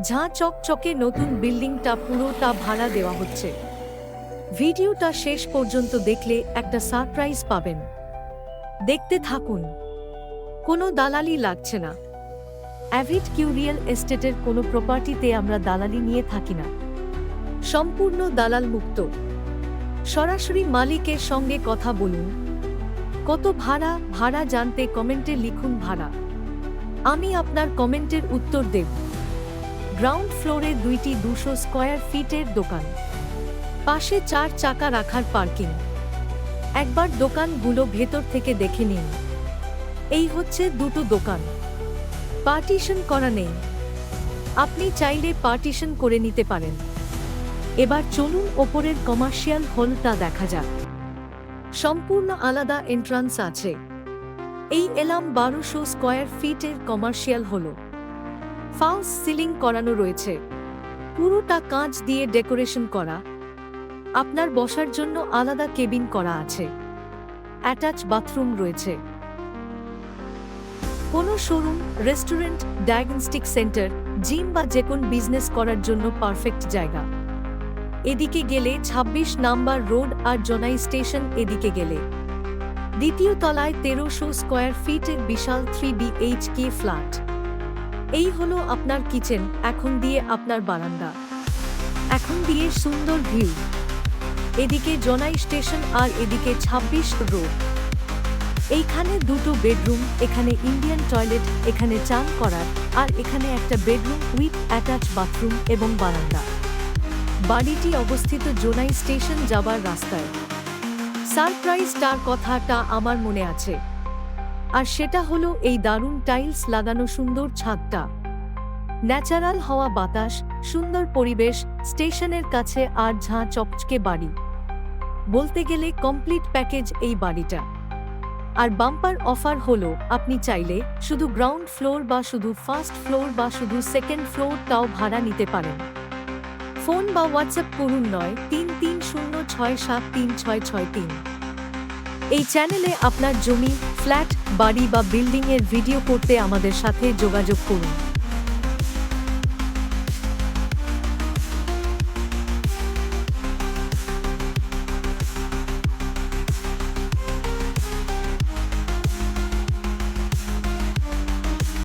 ঝাঁ চকচকে নতুন বিল্ডিংটা পুরোটা ভাড়া দেওয়া হচ্ছে। ভিডিওটা শেষ পর্যন্ত দেখলে একটা সারপ্রাইজ পাবেন। দেখতে থাকুন। কোনো দালালি লাগছে না। অ্যাভিড কিউ রিয়েল এস্টেটের কোনো প্রপার্টিতে আমরা দালালি নিয়ে থাকি না। সম্পূর্ণ দালাল মুক্ত। সরাসরি মালিকের সঙ্গে কথা বলুন। কত ভাড়া জানতে কমেন্টে লিখুন ভাড়া। আমি আপনার কমেন্টের উত্তর দেব। গ্রাউন্ড ফ্লোরে 2টি 200 স্কয়ার ফিটের দোকান, পাশে 4 চাকা রাখার পার্কিং। একবার দোকানগুলো ভেতর থেকে দেখে নিন। এই হচ্ছে দুটো দোকান, পার্টিশন করা নেই। আপনি চাইলে পার্টিশন করে নিতে পারেন। এবার চলুন ওপরের কমার্শিয়াল হলটা দেখা যাক। সম্পূর্ণ আলাদা এন্ট্রান্স আছে। এই এলাম 1200 স্কয়ার ফিটের কমার্শিয়াল হল। ফলস সিলিং করানো রয়েছে, পুরোটা কাঁচ দিয়ে ডেকোরেশন করা। আপনার বসার জন্য আলাদা কেবিন করা আছে। অ্যাটাচ বাথরুম রয়েছে। কোনো showroom, restaurant, diagnostic centre, gym বা যেকোন বিজনেস করার জন্য পারফেক্ট জায়গা। এদিকে গেলে 26 নাম্বার রোড আর জনাই স্টেশন। এদিকে গেলে দ্বিতীয় তলায় 1300 স্কয়ার ফিটের বিশাল 3 BHK ফ্ল্যাট। এই হলো আপনার কিচেন। এখন দিয়ে আপনার বারান্দা, এখন দিয়ে সুন্দর ভিউ। এদিকে জনাই স্টেশন আর এদিকে 26 রোড। এইখানে দুটো বেডরুম, এখানে ইন্ডিয়ান টয়লেট, এখানে চান করার, আর এখানে একটা বেডরুম উইথ অ্যাটাচ বাথরুম এবং বারান্দা। বাড়িটি অবস্থিত জোনাই স্টেশন যাবার রাস্তায়। সারপ্রাইজটার কথাটা আমার মনে আছে, আর সেটা হলো এই দারুণ টাইলস লাগানো সুন্দর ছাদটা। ন্যাচারাল হাওয়া বাতাস, সুন্দর পরিবেশ, স্টেশনের কাছে আর ঝাঁ চকচকে বাড়ি। বলতে গেলে কমপ্লিট প্যাকেজ এই বাড়িটা। আর বাম্পার অফার হলো, আপনি চাইলে শুধু গ্রাউন্ড ফ্লোর বা শুধু ফার্স্ট ফ্লোর বা শুধু সেকেন্ড ফ্লোরটাও ভাড়া নিতে পারেন। ফোন বা হোয়াটসঅ্যাপ করুন 9330673663। এই চ্যানেলে আপনার জমি, ফ্ল্যাট, বাড়ি বা বিল্ডিং এর ভিডিও করতে আমাদের সাথে যোগাযোগ করুন।